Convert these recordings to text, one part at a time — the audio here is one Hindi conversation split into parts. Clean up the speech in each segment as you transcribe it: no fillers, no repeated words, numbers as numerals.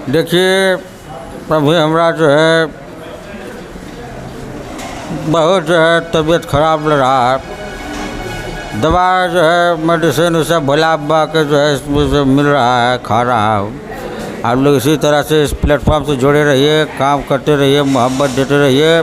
देखिए, अभी हमारा जो है बहुत जो है तबीयत खराब लग रहा है। दवा जो है मेडिसिन उसे भोला बाबा के जो है इसमें से मिल रहा है, खा रहा हूँ। आप लोग इसी तरह से इस प्लेटफॉर्म से जुड़े रहिए, काम करते रहिए, मोहब्बत देते रहिए।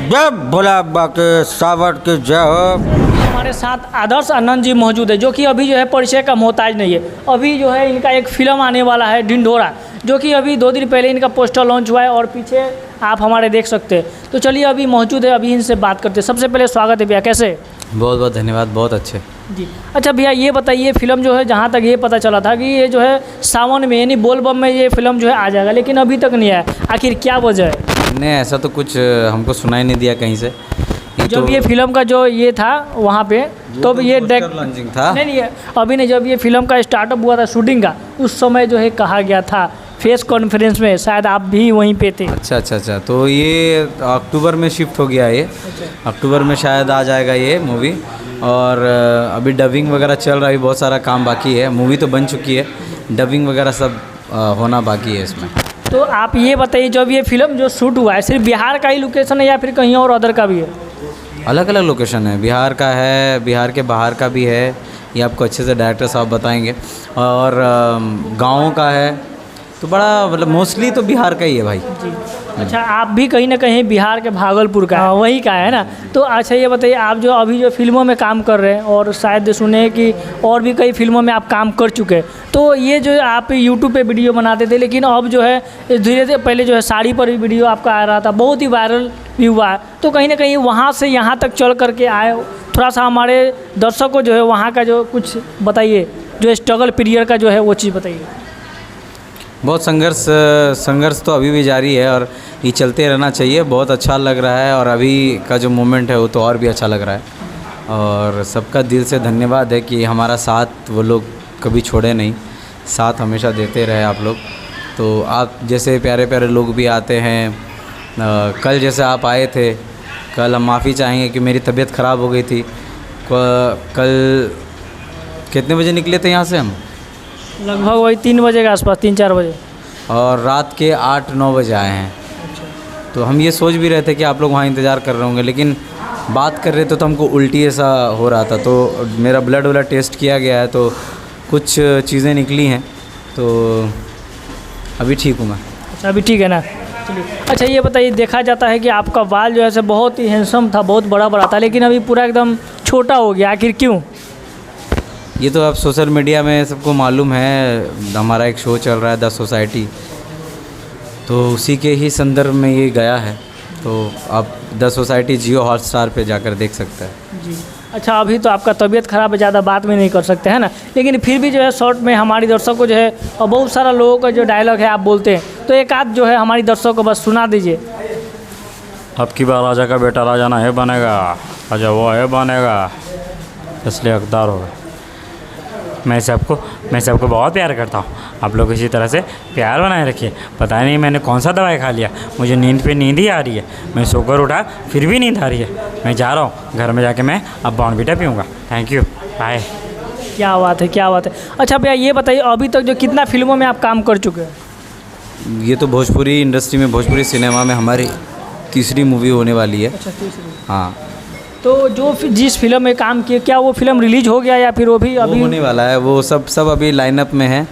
जय भोला बाबा के सावन की जय हो। हमारे साथ आदर्श आनंद जी मौजूद है, जो कि अभी जो है परिचय का मोहताज नहीं है। अभी जो है इनका एक फिल्म आने वाला है ढिंढोरा, जो कि अभी 2 दिन पहले इनका पोस्टर लॉन्च हुआ है और पीछे आप हमारे देख सकते हैं। तो चलिए अभी मौजूद है, अभी इनसे बात करते हैं। सबसे पहले स्वागत है भैया, कैसे? बहुत बहुत धन्यवाद, बहुत अच्छे। जी अच्छा भैया, ये बताइए फिल्म जो है, जहाँ तक ये पता चला था कि ये जो है सावन में यानी बोलबम में ये फिल्म जो है आ जाएगा, लेकिन अभी तक नहीं आया। आखिर क्या वजह है? नहीं, ऐसा तो कुछ हमको सुनाई नहीं दिया कहीं से। जब ये फिल्म का जो ये था वहाँ पे तो ये लॉन्चिंग था। नहीं अभी नहीं, जब ये फिल्म का स्टार्टअप हुआ था शूटिंग का, उस समय जो है कहा गया था फेस कॉन्फ्रेंस में, शायद आप भी वहीं पे थे। अच्छा, तो ये अक्टूबर में शिफ्ट हो गया। ये अक्टूबर में शायद आ जाएगा ये मूवी। और अभी डबिंग वगैरह चल रहा है, बहुत सारा काम बाकी है। मूवी तो बन चुकी है, डबिंग वगैरह सब होना बाकी है इसमें। तो आप ये बताइए, जब ये फिल्म जो शूट हुआ है सिर्फ बिहार का ही लोकेशन है या फिर कहीं और अदर का भी है? अलग अलग लोकेशन है, बिहार का है, बिहार के बाहर का भी है। ये आपको अच्छे से डायरेक्टर साहब बताएंगे। और गाँव का है, तो बड़ा मतलब मोस्टली तो बिहार का ही है भाई जी। अच्छा, आप भी कहीं ना कहीं बिहार के भागलपुर का वही का है ना? तो अच्छा ये बताइए, आप जो अभी जो फिल्मों में काम कर रहे हैं और शायद सुने कि और भी कई फिल्मों में आप काम कर चुके हैं, तो ये जो आप यूट्यूब पे वीडियो बनाते थे, लेकिन अब जो है धीरे धीरे, पहले जो है साड़ी पर भी वीडियो आपका आ रहा था, बहुत ही वायरल भी हुआ है। तो कहीं ना कहीं वहाँ से यहाँ तक चल करके आए, थोड़ा सा हमारे दर्शकों को जो है वहाँ का जो कुछ बताइए, जो स्ट्रगल पीरियड का जो है वो चीज़ बताइए। बहुत संघर्ष तो अभी भी जारी है और ये चलते रहना चाहिए। बहुत अच्छा लग रहा है और अभी का जो मोमेंट है वो तो और भी अच्छा लग रहा है। और सबका दिल से धन्यवाद है कि हमारा साथ वो लोग कभी छोड़े नहीं, साथ हमेशा देते रहे आप लोग। तो आप जैसे प्यारे प्यारे लोग भी आते हैं, कल जैसे आप आए थे, कल हम माफ़ी चाहेंगे कि मेरी तबीयत ख़राब हो गई थी। कल कितने बजे निकले थे यहाँ से हम? लगभग वही 3 बजे के आसपास, 3-4 बजे, और रात के 8-9 बजे आए हैं। तो हम ये सोच भी रहे थे कि आप लोग वहाँ इंतज़ार कर रहे होंगे, लेकिन बात कर रहे थे तो हमको उल्टी ऐसा हो रहा था। तो मेरा ब्लड टेस्ट किया गया है, तो कुछ चीज़ें निकली हैं, तो अभी ठीक हूँ मैं। अच्छा, अभी ठीक है ना? चलिए अच्छा ये बताइए, देखा जाता है कि आपका बाल जो है से बहुत ही हैंडसम था, बहुत बड़ा बड़ा था, लेकिन अभी पूरा एकदम छोटा हो गया, आखिर क्यों? ये तो अब सोशल मीडिया में सबको मालूम है, हमारा एक शो चल रहा है द सोसाइटी, तो उसी के ही संदर्भ में ये गया है। तो आप द सोसाइटी जियो हॉटस्टार पे जाकर देख सकते हैं। जी अच्छा, अभी तो आपका तबीयत ख़राब है, ज़्यादा बात में नहीं कर सकते हैं ना, लेकिन फिर भी जो है शॉर्ट में हमारी दर्शकों को जो है, और बहुत सारा लोगों का जो डायलॉग है आप बोलते हैं, तो एक आध जो है हमारी दर्शकों को बस सुना दीजिए। अब की बार राजा का बेटा राजा ना है बनेगा, राजा वो है बनेगा, इसलिए हकदार होगा। मैं सबको बहुत प्यार करता हूँ। आप लोग इसी तरह से प्यार बनाए रखिए। पता नहीं मैंने कौन सा दवाई खा लिया, मुझे नींद पे नींद ही आ रही है। मैं सोकर उठा फिर भी नींद आ रही है। मैं जा रहा हूँ, घर में जाके मैं अब बॉर्नविटा पीऊँगा। Thank you, bye. क्या बात है, क्या बात है। अच्छा भैया ये बताइए, अभी तक जो कितना फिल्मों में आप काम कर चुके हैं? ये तो भोजपुरी इंडस्ट्री में, भोजपुरी सिनेमा में हमारी तीसरी मूवी होने वाली है। अच्छा, तीसरी। हाँ, तो जो जिस फिल्म में काम किए, क्या वो फिल्म रिलीज हो गया या फिर वो भी अभी होने वाला है? वो सब अभी लाइनअप में है।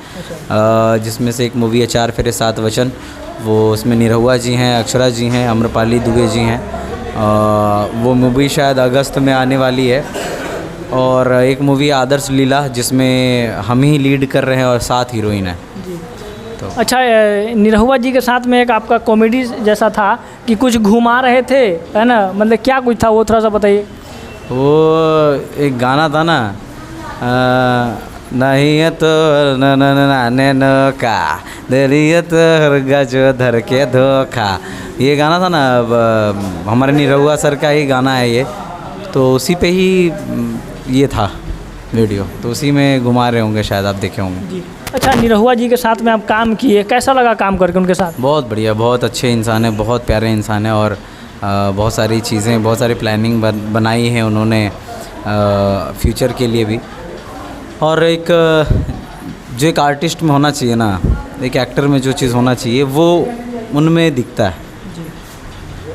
जिसमें से एक मूवी है 4 फेरे 7 वचन, वो उसमें निरहुआ जी हैं, अक्षरा जी हैं, अम्रपाली दुबे जी हैं। वो मूवी शायद अगस्त में आने वाली है। और एक मूवी आदर्श लीला, जिसमें हम ही लीड कर रहे हैं और 7 हीरोइन है। तो अच्छा, निरहुआ जी के साथ में एक आपका कॉमेडी जैसा था कि कुछ घुमा रहे थे, है ना? मतलब क्या कुछ था वो थोड़ा सा बताइए। वो एक गाना था ना, नहीं है तो नाने न का दरियत हर गजो धर के धोखा, ये गाना था ना। हमारे निरहुआ सर का ही गाना है ये, तो उसी पे ही ये था वीडियो, तो उसी में घुमा रहे होंगे, शायद आप देखे होंगे। जी अच्छा, निरहुआ जी के साथ में आप काम किए, कैसा लगा काम करके उनके साथ? बहुत बढ़िया, बहुत अच्छे इंसान है, बहुत प्यारे इंसान है। और बहुत सारी चीज़ें, बहुत सारी प्लानिंग बनाई है उन्होंने फ्यूचर के लिए भी। और एक जो एक आर्टिस्ट में होना चाहिए ना, एक एक्टर में जो चीज़ होना चाहिए वो उनमें दिखता है।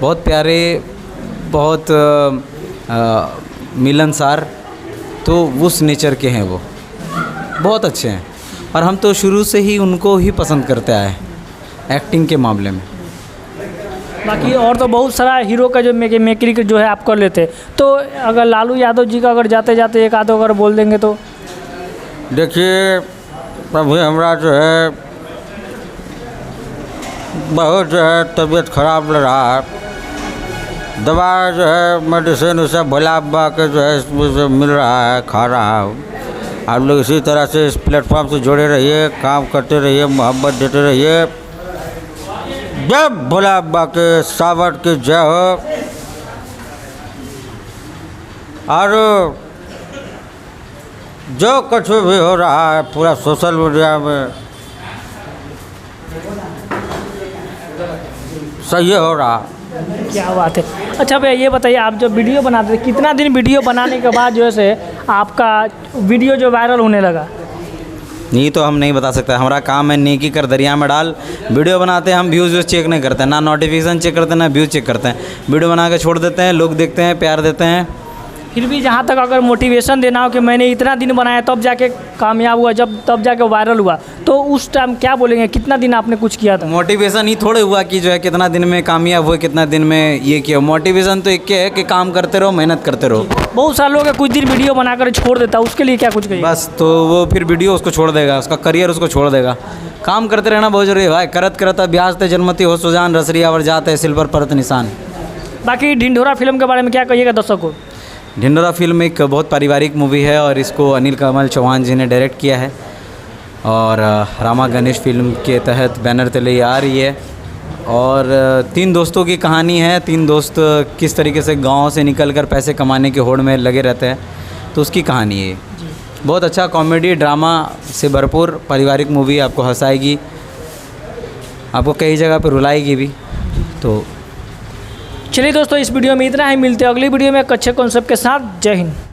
बहुत प्यारे, बहुत मिलनसार, तो उस नेचर के हैं वो, बहुत अच्छे हैं। और हम तो शुरू से ही उनको ही पसंद करते आए हैं एक्टिंग के मामले में। बाकी और तो बहुत सारा हीरो का जो मेकरी जो है आप कर लेते, तो अगर लालू यादव जी का अगर जाते जाते एक आध अगर बोल देंगे तो? देखिए अभी हमरा जो है बहुत जो है तबीयत खराब लग रहा है। दवा जो है मेडिसिन उसे भोला बाबा के जो है इसमें मिल रहा है, खा रहा हूँ। आप लोग इसी तरह से इस प्लेटफॉर्म से जुड़े रहिए, काम करते रहिए, मोहब्बत देते रहिए। जय भोला बाबा के सावन की जय हो। और जो कुछ भी हो रहा है पूरा सोशल मीडिया में सही हो रहा। क्या बात है। अच्छा भैया ये बताइए, आप जब वीडियो बनाते थे कितना दिन वीडियो बनाने के बाद जो है आपका वीडियो जो वायरल होने लगा? ये तो हम नहीं बता सकते, हमारा काम है नेकी कर दरिया में डाल। वीडियो बनाते हैं हम, व्यूज़ चेक नहीं करते हैं, ना नोटिफिकेशन चेक करते हैं, ना व्यूज़ चेक करते हैं। वीडियो बना के छोड़ देते हैं, लोग देखते हैं, प्यार देते हैं। फिर भी जहाँ तक अगर मोटिवेशन देना हो कि मैंने इतना दिन बनाया तब जाके कामयाब हुआ, जब तब जाके वायरल हुआ, तो उस टाइम क्या बोलेंगे, कितना दिन आपने कुछ किया था? मोटिवेशन ही थोड़े हुआ कि जो है कितना दिन में कामयाब हुए, कितना दिन में ये किया। मोटिवेशन तो एक है कि काम करते रहो, मेहनत करते रहो। बहुत सारे लोग कुछ दिन वीडियो बनाकर छोड़ देता, उसके लिए क्या कुछ कहिए? बस तो वो फिर वीडियो उसको छोड़ देगा, उसका करियर उसको छोड़ देगा। काम करते रहना बहुत जरूरी है भाई। करत करत अभ्यास ते जन्मति हो सुजान, रसरिया वर जाते है सिल्वर परत निशान। बाकी ढिंढोरा फिल्म के बारे में क्या कहिएगा दर्शक को? ढिंढोरा फिल्म एक बहुत पारिवारिक मूवी है और इसको अनिल कमल चौहान जी ने डायरेक्ट किया है और रामा गणेश फिल्म के तहत बैनर तले आ रही है। और 3 दोस्तों की कहानी है। 3 दोस्त किस तरीके से गांव से निकलकर पैसे कमाने की होड़ में लगे रहते हैं, तो उसकी कहानी है। बहुत अच्छा कॉमेडी ड्रामा से भरपूर पारिवारिक मूवी, आपको हंसाएगी, आपको कई जगह पर रुलाएगी भी। तो चलिए दोस्तों, इस वीडियो में इतना ही। मिलते हैं अगली वीडियो में एक अच्छे कॉन्सेप्ट के साथ। जय हिंद।